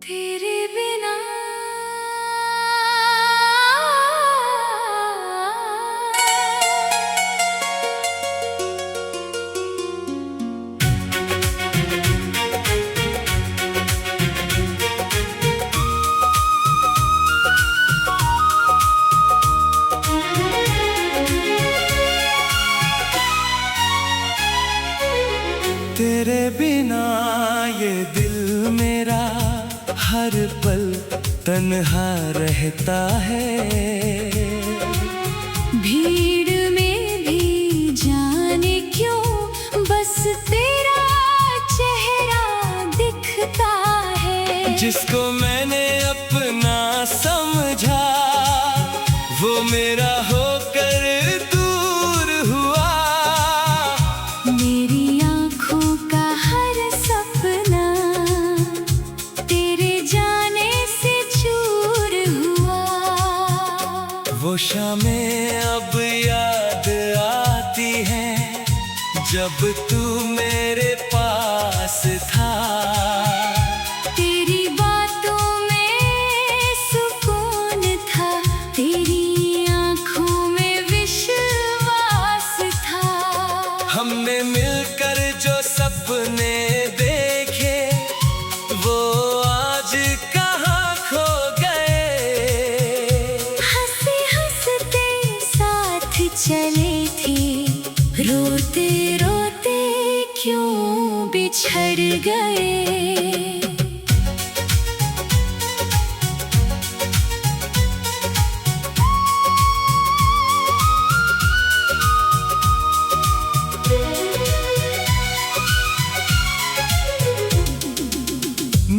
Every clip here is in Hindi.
तेरे बिना तेरे बिना ये दिल मेरा हर पल तन्हा रहता है। भीड़ में भी जाने क्यों बस तेरा चेहरा दिखता है। जिसको मैंने अपना समझा वो मेरा होकर दूर हुआ। मेरी आँखों का हर सपना तेरे जाने से चूर हुआ। वो शामें अब याद आती हैं जब तू मेरे पास था। तेरी बातों में सुकून था, तेरी आँखों में विश्वास था। हमने मिलकर जो सपने देखे वो आज कहाँ खो गए। हंसे हंसते साथ चले थे, रोते रोते क्यों बिछड़ गए।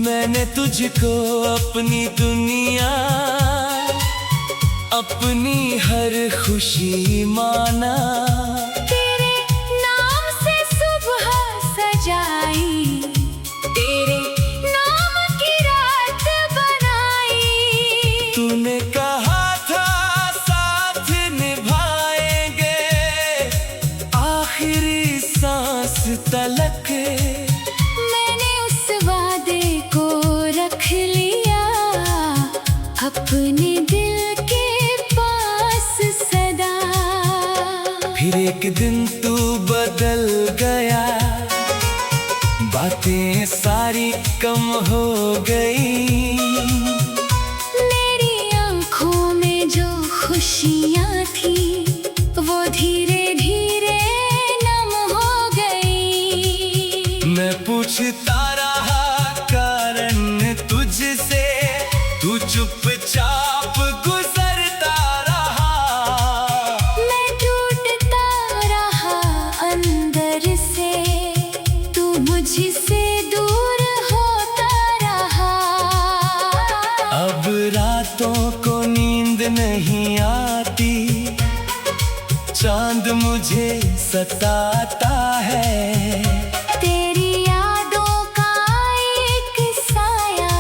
मैंने तुझको अपनी दुनिया अपनी हर खुशी माना। तेरे नाम से सुबह सजाई, तेरे नाम की रात बनाई। तूने कहा था साथ निभाएंगे आखिरी सांस तलक। मैंने उस वादे को रख लिया अपने दिल के पास सदा। फिर एक दिन तू बदल गया, बातें सारी कम हो गई। मेरी आँखों में जो खुशियाँ थी वो धीरे धीरे नम हो गई। मैं पूछता रहा कारण तुझसे, तू चुपचाप गुजरता रहा। मैं टूटता रहा अंदर से, तू मुझसे दूर होता रहा। अब रातों को नींद नहीं आती, चांद मुझे सताता है। तेरी यादों का एक साया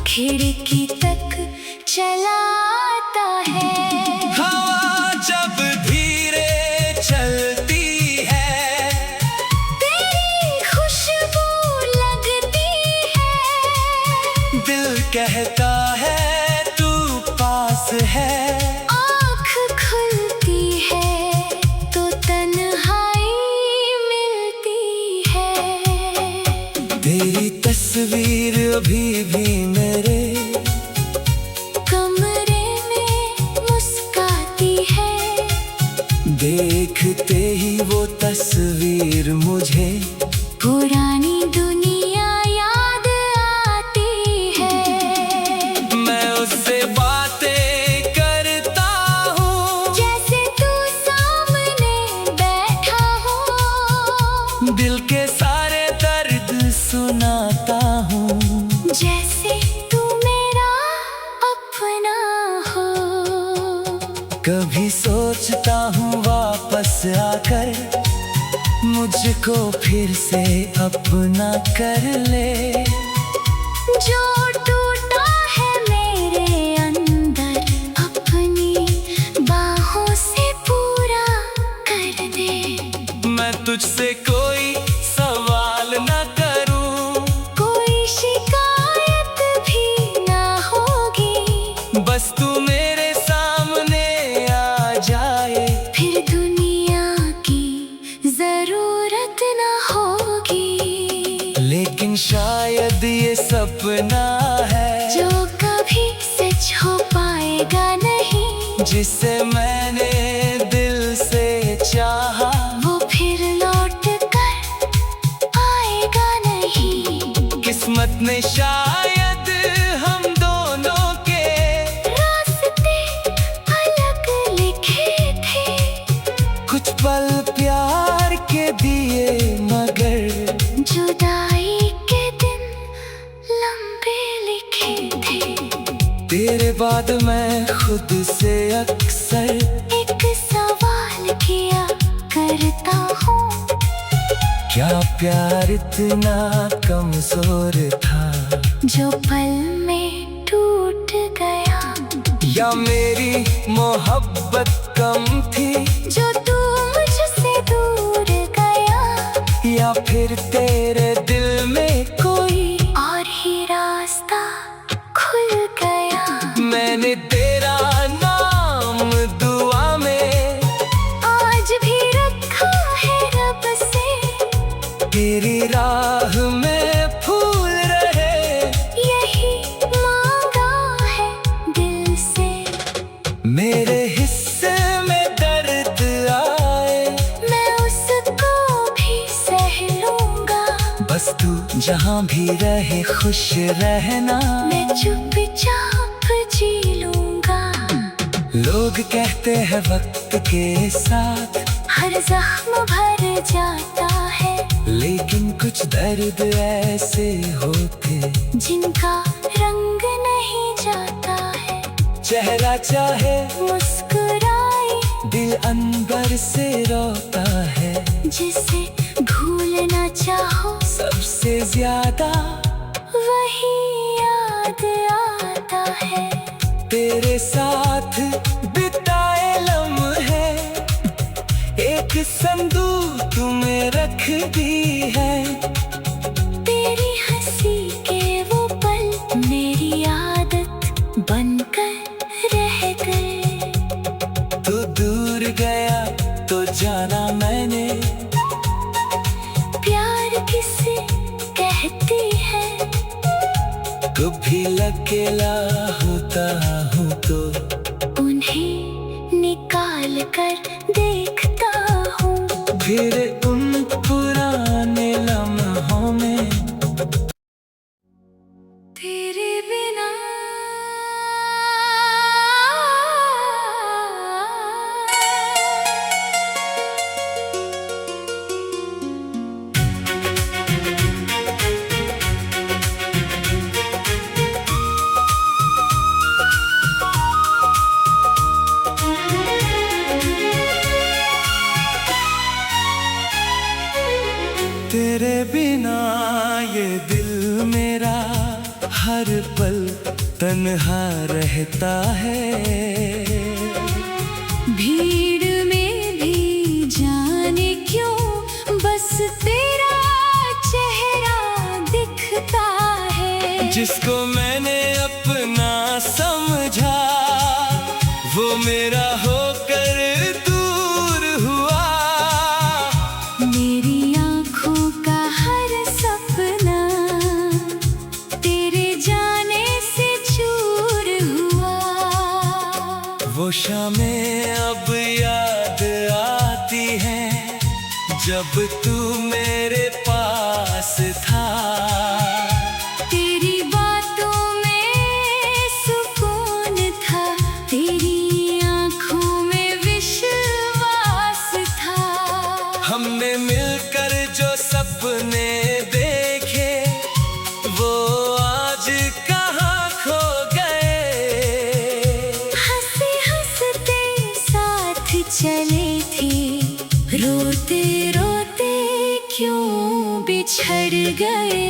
खिड़की तक चला आता है। हवा जब धीरे चलती है तेरी खुशबू लगती है। दिल कहता है तू पास है। आँख खुलती है तो तन्हाई मिलती है। तेरी तस्वीर अभी भी मेरे कमरे में मुस्काती है। देखते ही वो तस्वीर मुझे पुरानी दुनिया याद आती है। मैं उससे बातें करता हूँ जैसे तू सामने बैठा हो, दिल के सारे दर्द सुनाता हूँ। जैसे तू मेरा अपना हो। कभी सोचता हूँ वापस आकर मुझको फिर से अपना कर ले। जो टूटा है मेरे अंदर अपनी बाहों से पूरा कर दे। मैं तुझसे कोई सवाल न करूँ, कोई शिकायत भी शायद ये सपना है जो कभी सच हो पाएगा नहीं। जिसे मैंने दिल से चाहा वो फिर लौट कर आएगा नहीं। किस्मत ने शायद हम दोनों के रास्ते अलग लिखे थे। कुछ पल प्यार के दिए मगर जुदाई के दिन लंबे लिखे थे। तेरे बाद मैं खुद से अक्सर एक सवाल किया करता हूँ, क्या प्यार इतना कमजोर था जो पल में टूट गया। या मेरी मोहब्बत कम थी जो तू मुझसे दूर गया। या फिर तेरे दिल में कोई और ही रास्ता खुल गया। मैंने तेरा नाम दुआ में आज भी रखा है रब से। तेरी राह में फूल रहे यही मांगा है दिल से। मेरे हिस्से में दर्द आए मैं उसको भी सह लूंगा। बस तू जहाँ भी रहे खुश रहना। मैं चुपचाप जी लूंगा। लोग कहते हैं वक्त के साथ हर जख्म भर जाता है, लेकिन कुछ दर्द ऐसे होते जिनका रंग नहीं जाता है। चेहरा चाहे मुस्कुराए दिल अंदर से रोता है। जिसे भूलना चाहो सबसे ज्यादा वही याद आता है। तेरे साथ बिताए लम्हे एक संदूक में रख दी है। तेरी हंसी के वो पल मेरी आदत बनकर रह गए। तू दूर गया तो जाना मैंने प्यार किसे कहती है। कभी अकेला होता हूँ तो उन्हें निकाल कर देखता हूँ। फिर उन पुराने लम्हों में तेरे बिना तेरे बिना ये दिल मेरा हर पल तन्हा रहता है। भीड़ में भी जाने क्यों बस तेरा चेहरा दिखता है। जिसको मैंने अपना समझा वो मेरा होकर दूर हुआ। मेरी आँखों का हर सपना तेरे जाने से चूर हुआ। वो शामें अब याद आती हैं जब तू मेरे पास था। तेरी बातों में सुकून था, तेरी आँखों में विश्वास था। हमने मिलकर जो सपने देखे वो आज कहाँ खो गए। हंसे हंसते साथ चले थे, रोते रोते क्यों बिछड़ गए।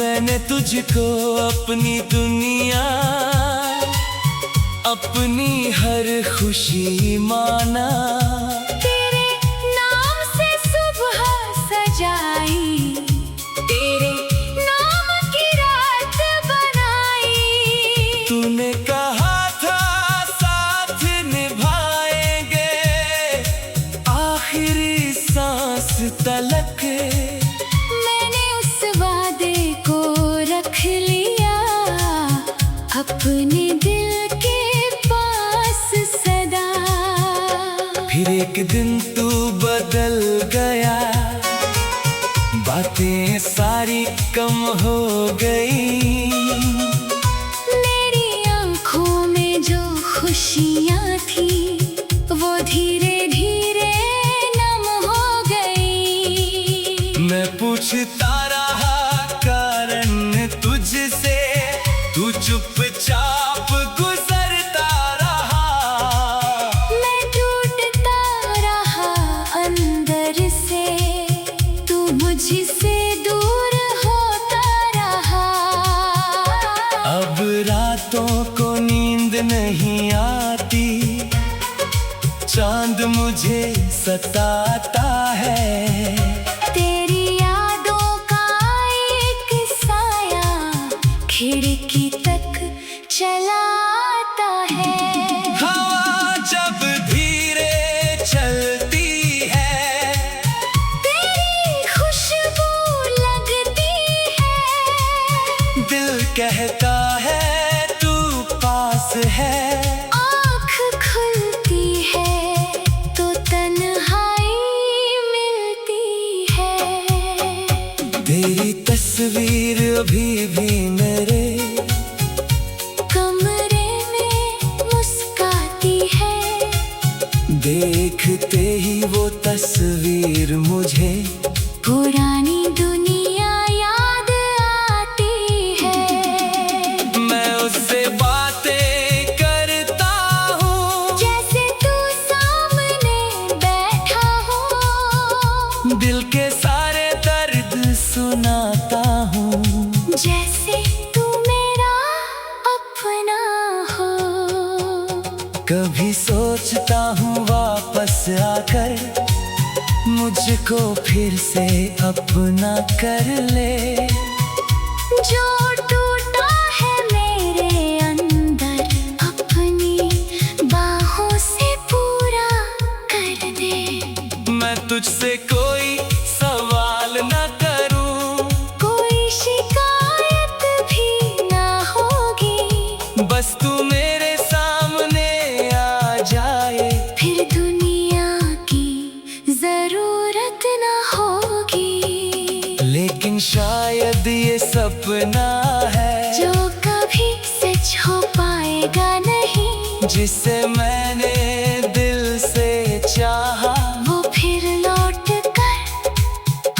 मैंने तुझको अपनी दुनिया अपनी हर खुशी माना। तेरे नाम से सुबह सजाई, तेरे अपने दिल के पास सदा। फिर एक दिन तू बदल गया, बातें सारी कम हो गई। मेरी आंखों में जो खुशियाँ थी वो धीरे धीरे नम हो गई। मैं पूछता रहा कारण तुझसे, तू चुपचाप गुजरता रहा। मैं टूटता रहा अंदर से, तू मुझसे दूर होता रहा। अब रातों को नींद नहीं आती, चांद मुझे सताता है। तेरी यादों का एक साया खिड़की तक चला आता है। हवा जब धीरे चलती है, तेरी खुशबू लगती है। दिल कहता है तू पास है। आँख खुलती है तो तन्हाई मिलती है। तेरी तस्वीर अभी भी मेरे कमरे में मुस्काती है। देखते ही वो तस्वीर मुझे पुरानी दुनिया याद आती है। मैं उससे बातें करता हूँ, जैसे तू सामने बैठा हो। दिल के सारे दर्द सुनाता हूँ। जैसे तू मेरा अपना हो। कभी सोचता हूँ वापस आकर मुझको फिर से अपना कर ले। जो टूटा है मेरे अंदर अपनी बाहों से पूरा कर दे। मैं तुझसे कोई सवाल न करूं, कोई शिकायत भी ना होगी। बस तू मेरे सामने आ जाए। फिर दुनिया की जरूरत ना होगी। लेकिन शायद ये सपना है जो कभी सच हो पाएगा नहीं। जिसे मैंने दिल से चाहा, वो फिर लौट कर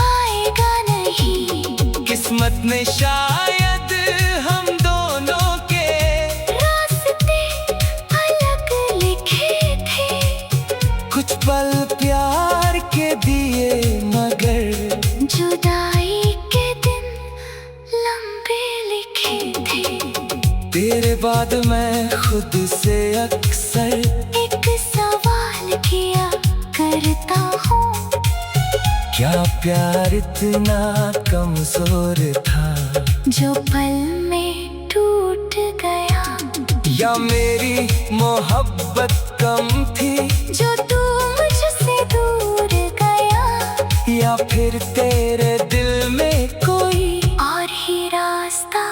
आएगा नहीं। किस्मत ने शायद हम दोनों के रास्ते अलग लिखे थे। कुछ पल प्यार के दिए, मगर जुदाई के दिन लंबे लिखे थे। तेरे बाद मैं खुद से अक्सर एक सवाल किया करता हूँ। क्या प्यार इतना कमजोर था, जो पल में टूट गया। या मेरी मोहब्बत कम थी, जो तू मुझसे दूर गया। या फिर तेरे दिल में कोई और ही रास्ता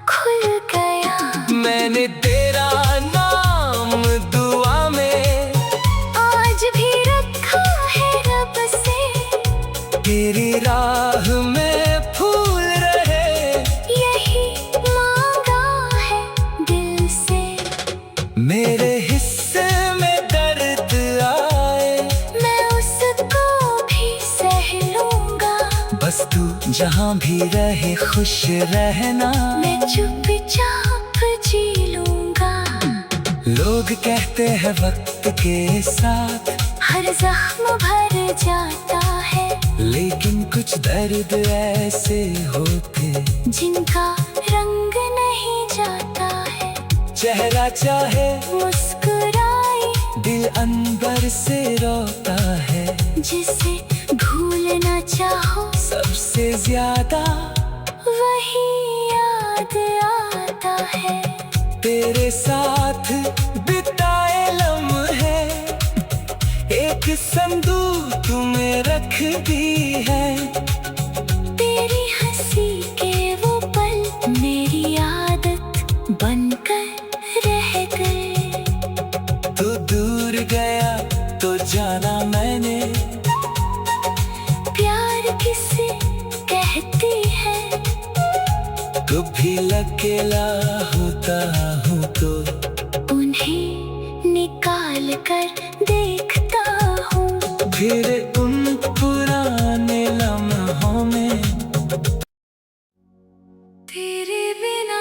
खुल गया। मैंने तेरा नाम दुआ में आज भी रखा है रब से। तेरी राह में फूल रहे, यही मांगा है दिल से। मेरे हिस्से में दर्द आए, मैं उसको भी सह लूंगा। बस तू जहाँ भी रहे खुश रहना। मैं चुपचाप जी लूंगा। लोग कहते हैं वक्त के साथ हर जख्म भर जाता है। लेकिन कुछ दर्द ऐसे होते जिनका रंग नहीं जाता है। चेहरा चाहे मुस्कुराए, दिल अंदर से रोता है। जिसे भूलना चाहो सबसे ज्यादा वही याद आता है। तेरे साथ बिताए लम्हे एक संदूक में रख दी है। तेरी हंसी के वो पल मेरी आदत बनकर कभी अकेला होता हूँ तो उन्हें निकाल कर देखता हूँ। फिर उन पुराने लम्हों में तेरे बिना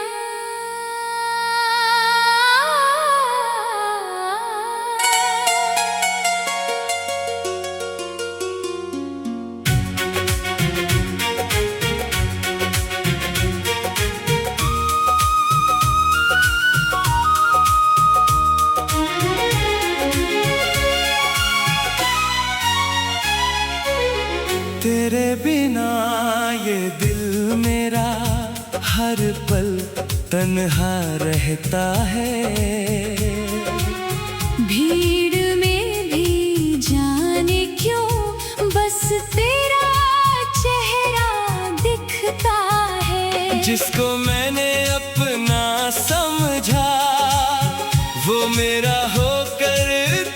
तेरे बिना ये दिल मेरा हर पल तन्हा रहता है। भीड़ में भी जाने क्यों बस तेरा चेहरा दिखता है। जिसको मैंने अपना समझा वो मेरा होकर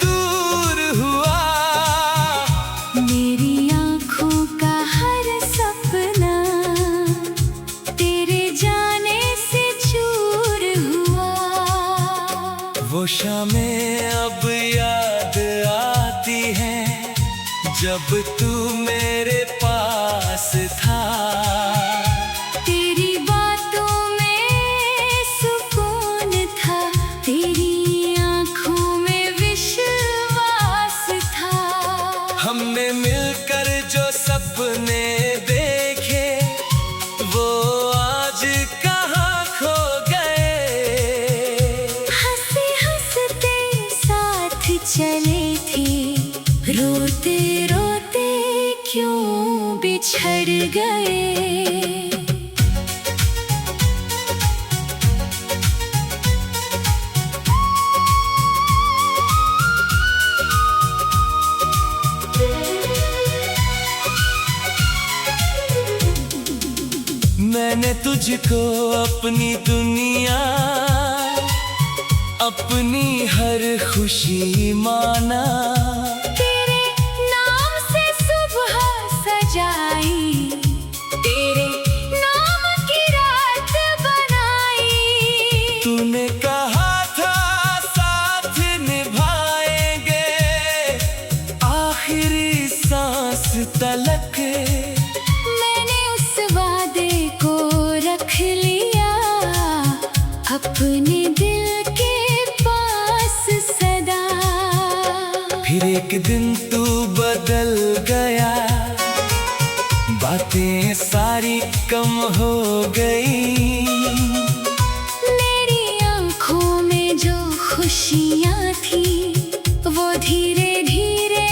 दूर हुआ। मेरी आँखों का हर सपना तेरे जाने से चूर हुआ। वो शामें अब याद आती हैं जब तू मेरे पास था। तेरी बातों में सुकून था, तेरी आँखों में विश्वास था। हमने मिलकर जो सपने देखे वो आज कहाँ खो गए। हंसते हंसते साथ चले थे, रोते रोते क्यों बिछड़ गए। मैंने तुझको अपनी दुनिया अपनी हर खुशी माना। तेरे नाम से सुबह सजाई, तेरे नाम की रात बनाई। तूने कहा था साथ निभाएंगे आखिरी सांस तलक। मैंने उस वादे को रख लिया अपने दिल के पास सदा। फिर एक दिन तू बदल गया, बातें सारी कम हो गई। मेरी आँखों में जो खुशियाँ थी वो धीरे धीरे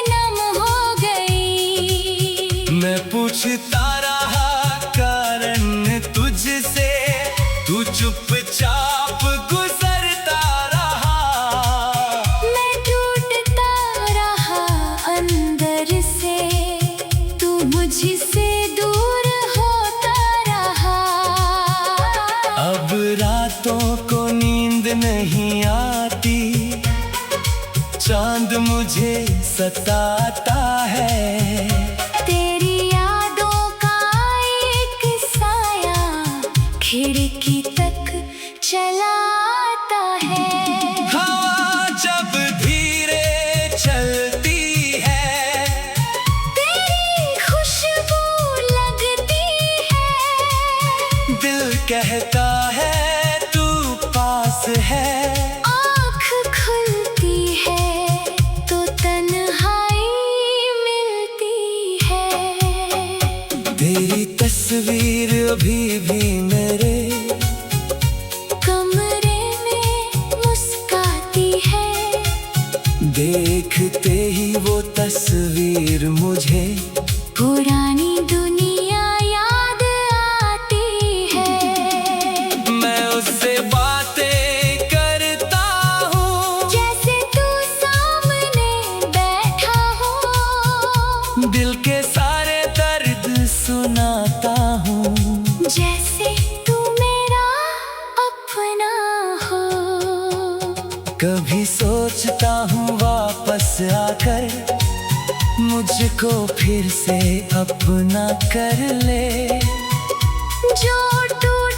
नम हो गई। मैं पूछता रहा कारण तुझसे, तू चुपचाप गुजरता रहा। मैं टूटता रहा अंदर से, तू मुझसे दूर होता रहा। अब रातों को नींद नहीं आती, चांद मुझे सताता है। तेरी यादों का एक साया खिड़की तक चला आता है। हवा जब धीरे चलती है तेरी खुशबू लगती है। दिल कहता है तू पास है। आँख खुलती है तो तन्हाई मिलती है। तेरी तस्वीर अभी भी मेरे कमरे में मुस्काती है। देखते ही वो तस्वीर मुझे पुरानी दुनिया याद आती है। मैं उससे बातें करता हूँ जैसे तू सामने बैठा हो। दिल के सारे दर्द सुनाता हूँ। जैसे तू मेरा अपना हो। कभी सोचता हूँ वापस आकर मुझको फिर से अपना कर ले। जो टूट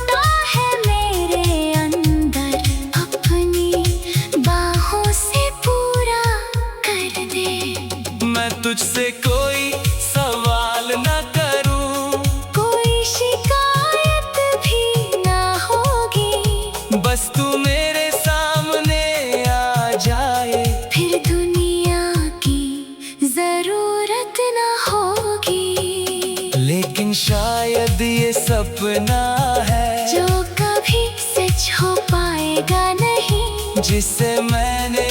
सपना है जो कभी सच हो पाएगा नहीं। जिसे मैंने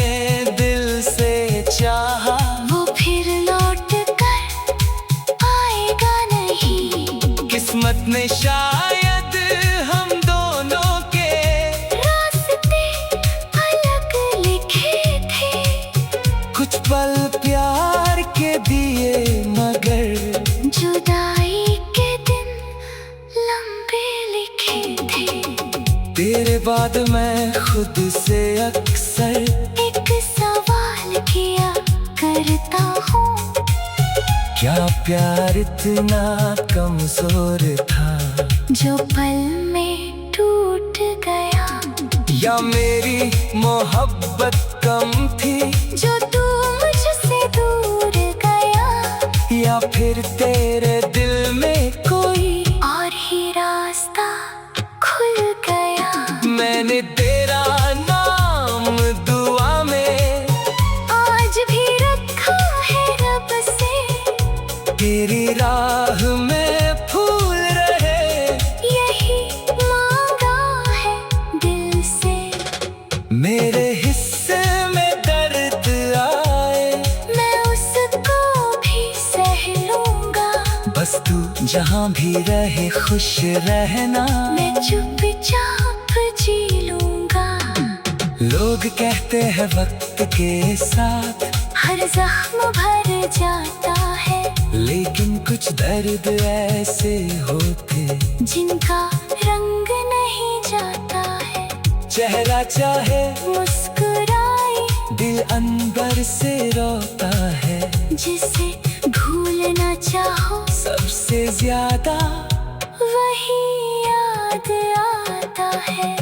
दिल से चाहा वो फिर लौट कर आएगा नहीं। किस्मत ने शायद हम दोनों के रास्ते अलग लिखे थे। कुछ पल प्यार के दिए मगर जुदाई के दिन लंबे लिखे थे। तेरे बाद मैं खुद से अक्सर एक सवाल किया करता हूँ, क्या प्यार इतना कमजोर था जो पल में टूट गया। या मेरी मोहब्बत कम थी जो तू मुझसे दूर गया। या फिर तेरे दिल में कोई और ही रास्ता खुल गया। मैंने तेरा नाम दुआ में आज भी रखा है रब से। तेरी राह में फूल रहे यही मांगा है दिल से। मेरे हिस्से में दर्द आए मैं उसको भी सह लूंगा। बस तू जहाँ भी रहे खुश रहना। मैं चुपचाप जी लूंगा। लोग कहते हैं वक्त के साथ हर जख्म भर जाता है, लेकिन कुछ दर्द ऐसे होते जिनका रंग नहीं जाता है। चेहरा चाहे मुस्कुराए दिल अंदर से रोता है। जिसे भूलना चाहो सबसे ज्यादा वही याद आता है।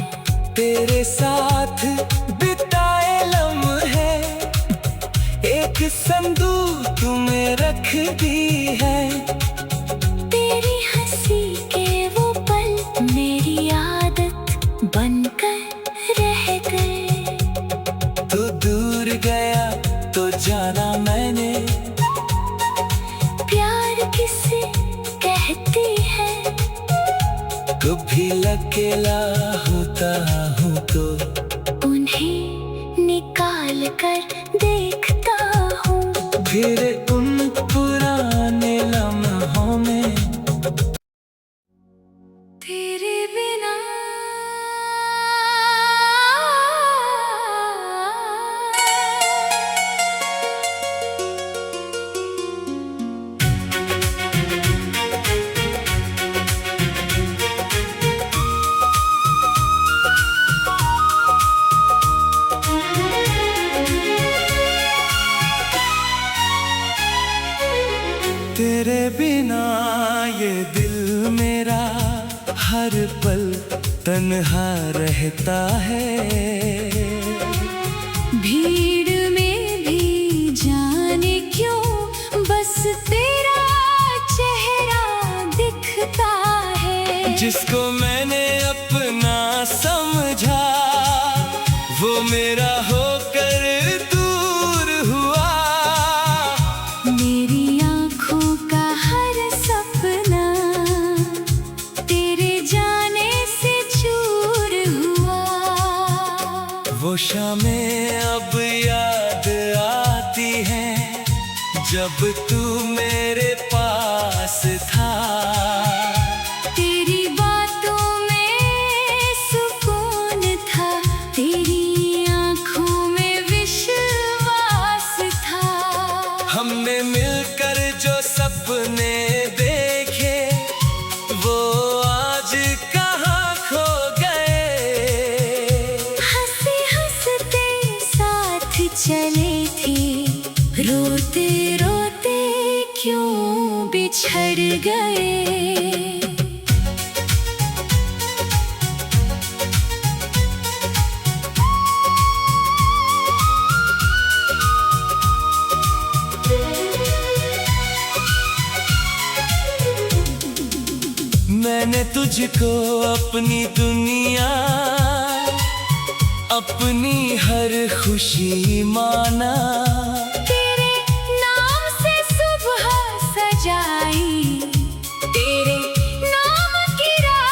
तेरे साथ बिताए लम्हे एक संदूक में रख दी है। तेरी हंसी के वो पल मेरी आदत बनकर रह गए। तू दूर गया तो जाना मैंने प्यार किसे कहती है। कभी अकेला होता हूँ तो उन्हें निकाल कर देखता हूँ। फिर उन पुराने लम्हों में तेरे बिना तेरे बिना ये दिल मेरा हर पल तन्हा रहता है। भीड़ में भी जाने क्यों बस तेरा चेहरा दिखता है। जिसको मैंने अपना समझा वो मेरा होकर दूर हुआ। मेरी आँखों का हर सपना तेरे जाने से चूर हुआ। वो शामें अब याद आती हैं जब तू मेरे पास था। तेरी बातों में सुकून था, तेरी आँखों में विश्वास था। हमने मिलकर जो सपने देखे वो आज कहाँ खो गए। हंसे हंसते साथ चले थे, रोते रोते क्यों बिछड़ गए। मैंने तुझको अपनी दुनिया अपनी हर खुशी माना। तेरे नाम से सुबह सजाई, तेरे नाम की रात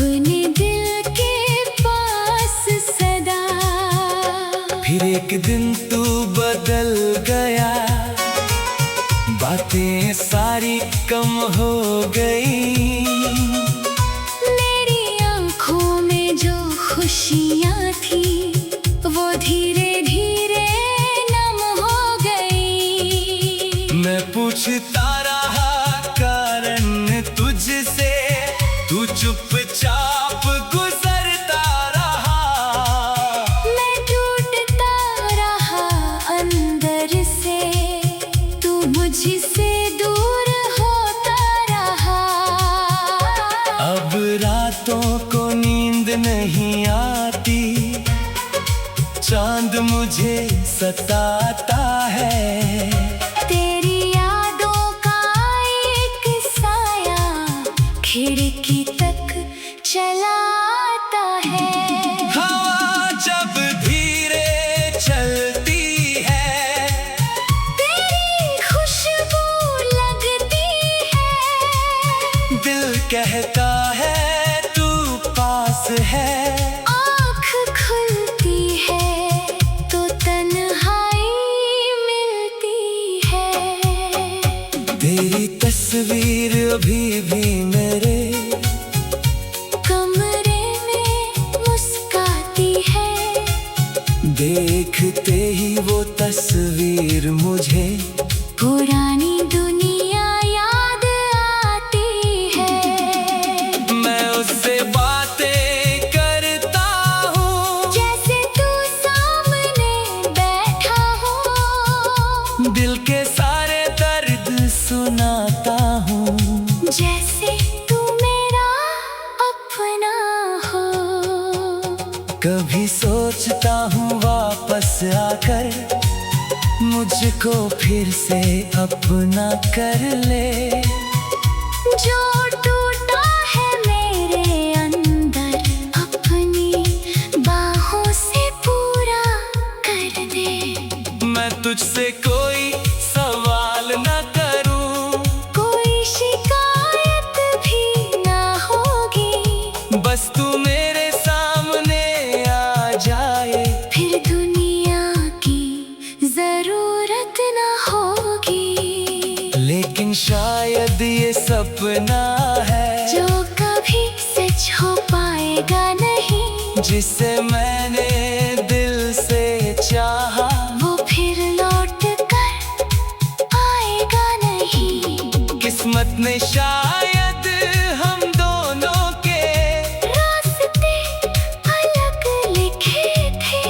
अपने दिल के पास सदा। फिर एक दिन तू बदल गया, बातें सारी कम हो गई। मेरी आंखों में जो खुशियाँ थी वो धीरे धीरे नम हो गई। मैं पूछता रहा कारण तुझसे, तू चुपचाप गुजरता रहा। मैं टूटता रहा अंदर से, तू मुझसे दूर होता रहा। अब रातों को नींद नहीं आती, चांद मुझे सताता है। तेरी यादों का एक साया खिड़की तक चला आता है। हवा जब धीरे चलती है, तेरी खुशबू लगती है। दिल कहता है तू पास है। आँख खुलती है तो तन्हाई मिलती है। तेरी तस्वीर अभी भी मेरे कमरे में मुस्काती है। देखते ही वो तस्वीर मुझे पुरानी दुनिया याद आती है। मैं उससे बातें करता हूँ, जैसे तू सामने बैठा हो। दिल के सारे दर्द सुनाता हूँ। जैसे तू मेरा अपना हो। कभी सोचता हूँ वापस आकर मुझको फिर से अपना कर ले। जो टूटा है मेरे अंदर अपनी बाहों से पूरा कर दे। मैं तुझसे कोई सवाल न करूं, कोई शिकायत भी ना होगी। बस तू मेरे सामने आ जाए। फिर दुनिया की जरूरत ना होगी। लेकिन शायद ये सपना है जो कभी सच हो पाएगा नहीं। जिसे मैंने दिल से चाहा, वो फिर लौट कर आएगा नहीं। किस्मत ने शायद हम दोनों के रास्ते अलग लिखे थे।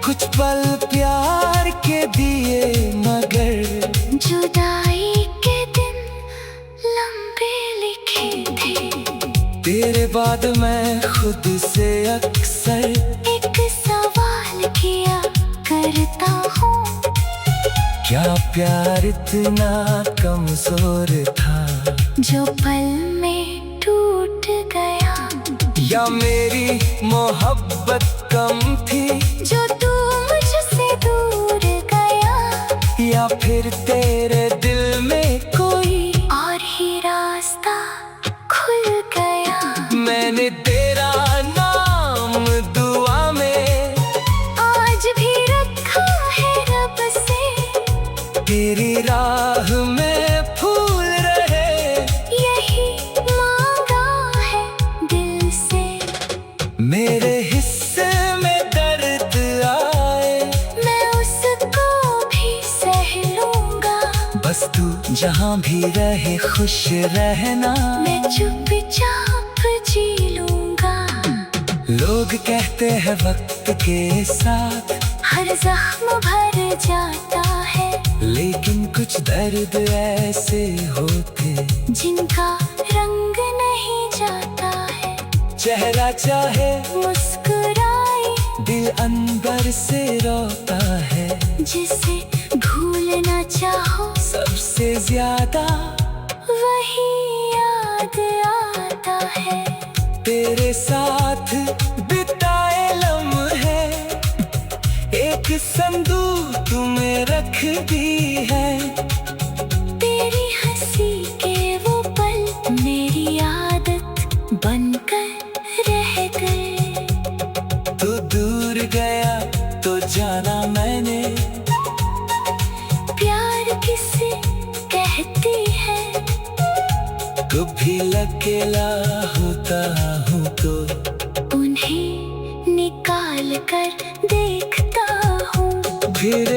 कुछ पल प्यार के दिए, मगर जुदाई के दिन लंबे लिखे थे। तेरे बाद मैं खुद से अक्सर एक सवाल किया करता हूँ। क्या प्यार इतना कमजोर था, जो पल में टूट गया। या मेरी मोहब्बत कम थी, जो तू मुझसे दूर गया। या फिर तेरे दिल में कोई और ही रास्ता खुल गया। मैंने तेरा नाम दुआ में आज भी रखा है रब से। तेरी राह में फूल रहे, यही मांगा है दिल से। मेरे हिस्से में दर्द आए, मैं उसको भी सह लूंगा। बस तू जहाँ भी रहे खुश रहना। मैं चुपचाप जी लूंगा। लोग कहते हैं वक्त के साथ हर जख्म भर जाता है। लेकिन कुछ दर्द ऐसे होते जिनका रंग नहीं जाता है। चेहरा चाहे मुस्कुराए, दिल अंदर से रोता है। जिसे भूलना चाहो सबसे ज्यादा वही याद आता है। तेरे साथ बिताए लम्हे एक संदूक में रख दी है। तेरी हंसी के वो पल मेरी आदत बनकर कभी अकेला होता हूँ तो उन्हें निकाल कर देखता हूँ। फिर